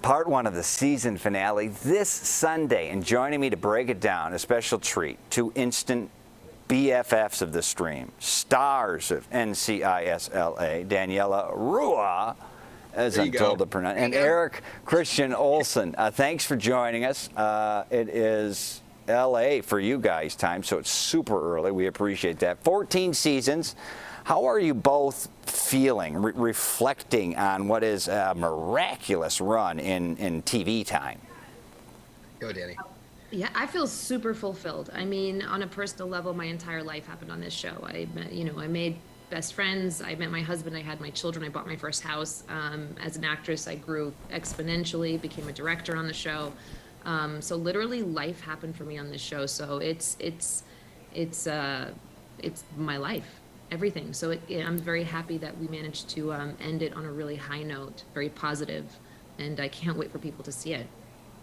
part one of the season finale this Sunday. And joining me to break it down, a special treat, two instant BFFs of the stream, stars of NCIS LA, Daniela Rua, as I'm told to pronounce, and Eric Christian Olsen. Thanks for joining us. It is LA for you guys time, so it's super early. We appreciate that. 14 seasons. How are you both feeling, reflecting on what is a miraculous run in TV time? Go, Danny. Yeah, I feel super fulfilled. I mean, on a personal level, my entire life happened on this show. I made best friends. I met my husband. I had my children. I bought my first house. As an actress, I grew exponentially, became a director on the show. So literally, life happened for me on this show. So it's my life, everything. So I'm very happy that we managed to end it on a really high note, very positive, and I can't wait for people to see it.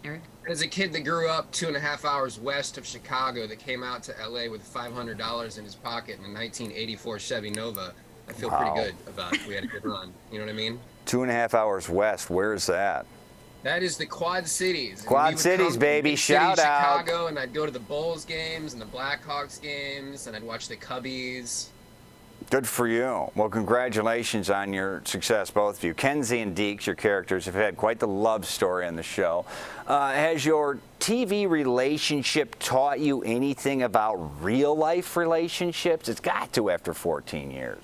Eric? As a kid that grew up 2.5 hours west of Chicago, that came out to LA with $500 in his pocket in a 1984 Chevy Nova, I feel pretty good about it. We had a good run. You know what I mean? 2.5 hours west. Where's that? That is the Quad Cities. Quad Cities, baby. Shout out. Chicago, and I'd go to the Bulls games and the Blackhawks games, and I'd watch the Cubbies. Good for you. Well, congratulations on your success, both of you. Kenzie and Deeks, your characters, have had quite the love story on the show. Has your TV relationship taught you anything about real-life relationships? It's got to after 14 years.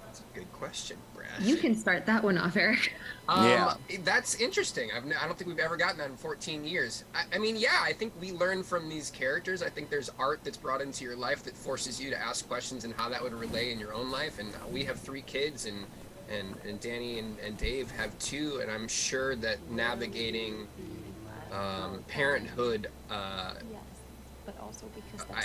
That's a good question, Brad. You can start that one off, Eric. Yeah, that's interesting. I don't think we've ever gotten that in 14 years. I mean, yeah, I think we learn from these characters. I think there's art that's brought into your life that forces you to ask questions and how that would relay in your own life. And we have 3 kids, and Danny and Dave have 2, and I'm sure that navigating parenthood. I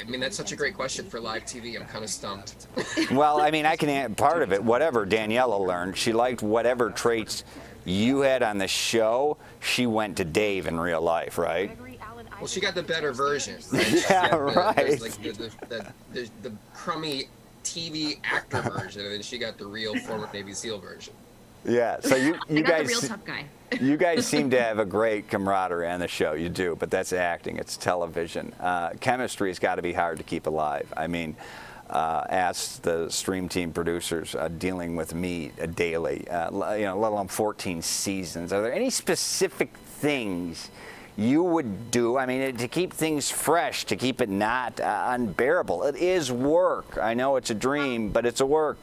mean, that's such a great question for live TV. I'm kind of stumped. Well, I mean, I can part of it. Whatever Daniela learned, she liked whatever traits you had on the show. She went to Dave in real life, right? Well, she got the better version. Right? Yeah, right. Like the crummy TV actor version, and then she got the real former Navy SEAL version. Yeah, so you guys, the real tough guy. You guys seem to have a great camaraderie on the show. You do, but that's acting. It's television. Chemistry has got to be hard to keep alive. I mean, ask the stream team producers dealing with me daily, let alone 14 seasons. Are there any specific things you would do, I mean, to keep things fresh, to keep it not unbearable? It is work. I know it's a dream, but it's a work.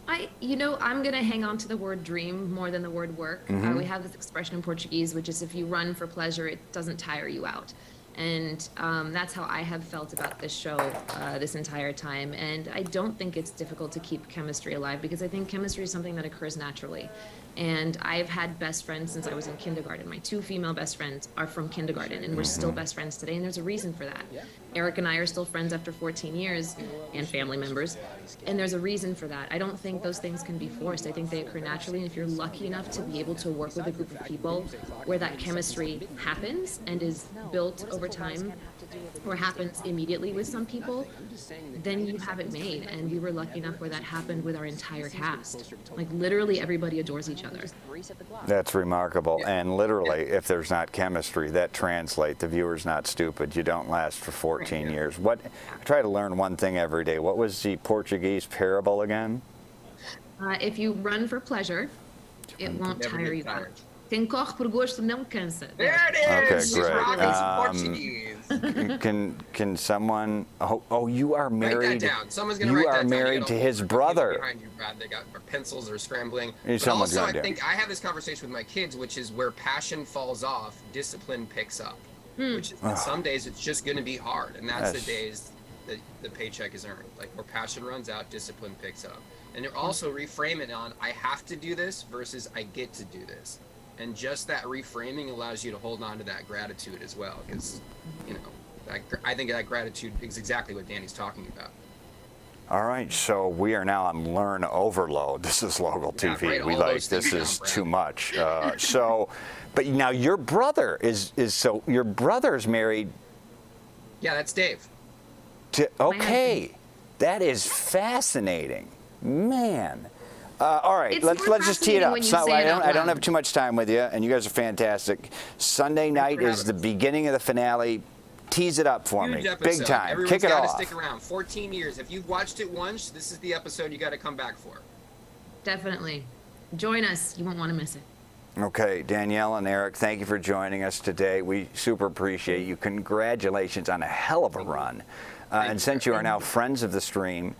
I'm going to hang on to the word dream more than the word work. We have this expression in Portuguese, which is if you run for pleasure, it doesn't tire you out. And that's how I have felt about this show this entire time. And I don't think it's difficult to keep chemistry alive, because I think chemistry is something that occurs naturally. And I've had best friends since I was in kindergarten. My 2 female best friends are from kindergarten, and we're still best friends today, and there's a reason for that. Eric and I are still friends after 14 years, and family members, and there's a reason for that. I don't think those things can be forced. I think they occur naturally, and if you're lucky enough to be able to work with a group of people where that chemistry happens and is built over time, or happens immediately with some people, then you have it made. And we were lucky enough where that happened with our entire cast. Like, literally everybody adores each other. That's remarkable. And literally, if there's not chemistry, that translates. The viewer's not stupid. You don't last for 14 years. I try to learn one thing every day. What was the Portuguese parable again? If you run for pleasure, it won't tire you out. Quem corre por gosto não cansa. There it is. Okay, great. Can someone? Oh, you are married. Write that down. Someone's gonna you write are that married down. to his brother. Behind you, Brad. They got pencils or scrambling. But also, I think I have this conversation with my kids, which is where passion falls off, discipline picks up. Which is that some days it's just going to be hard, and that's the days that the paycheck is earned. Like, where passion runs out, discipline picks up. And they're also reframe it on I have to do this versus I get to do this. And just that reframing allows you to hold on to that gratitude as well, because, I think that gratitude is exactly what Danny's talking about. All right, so we are now on learn overload. This is local TV. We like this is too much. But now your brother your brother's married. Yeah, that's Dave. Okay, that is fascinating, man. All right, It's let's more just tee it fascinating up. when you So, say it out I don't loud. have too much time with you, and you guys are fantastic. Sunday night for is having the us. beginning of the finale. Tease it up for Huge me, episode. big time. Everyone's Kick it gotta off. stick around. 14 years. If you've watched it once, this is the episode you got to come back for. Definitely. Join us. You won't want to miss it. Okay, Danielle and Eric, thank you for joining us today. We super appreciate you. Congratulations on a hell of a run. And since you are now friends of the stream,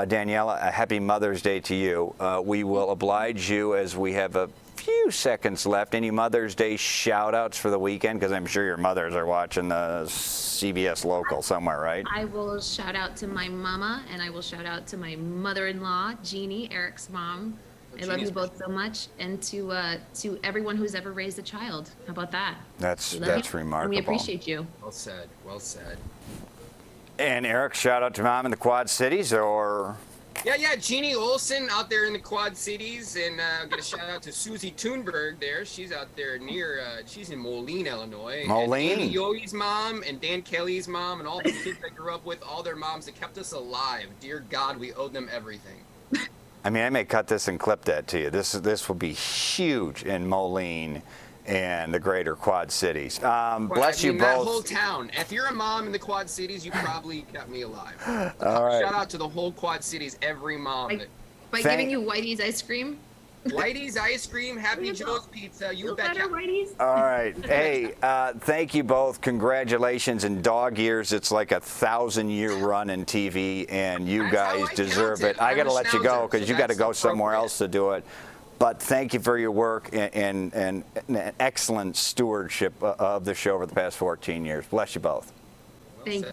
Danielle, a happy Mother's Day to you. We will oblige you as we have a few seconds left. Any Mother's Day shout-outs for the weekend? Because I'm sure your mothers are watching the CBS local somewhere, right? I will shout out to my mama, and I will shout out to my mother-in-law, Jeannie, Eric's mom. I love you both so much, and to everyone who's ever raised a child. How about that? That's We love you, remarkable. and we appreciate you. Well said. Well said. And Eric, shout out to Mom in the Quad Cities, or... Yeah, Jeannie Olsen out there in the Quad Cities, and get a shout out to Susie Thunberg there. She's out there near, she's in Moline, Illinois. Moline. And Andy Yogi's mom and Dan Kelly's mom and all the kids I grew up with, all their moms that kept us alive. Dear God, we owe them everything. I mean, I may cut this and clip that to you. This will be huge in Moline and the greater Quad Cities. Bless you that both. whole town. If you're a mom in the Quad Cities, you probably kept me alive. All right. Shout out to the whole Quad Cities, every mom. By giving you Whitey's ice cream. Whitey's ice cream, Happy Joe's pizza. You Feel better, betcha. Whitey's. All right. Hey, thank you both. Congratulations. In dog years, it's like a 1,000-year run in TV, and you That's how guys I deserve count it. it. I got to I'm a let you go schnauzer, because so you got to that's go somewhere appropriate. else to do it. But thank you for your work and excellent stewardship of the show over the past 14 years. Bless you both. Thank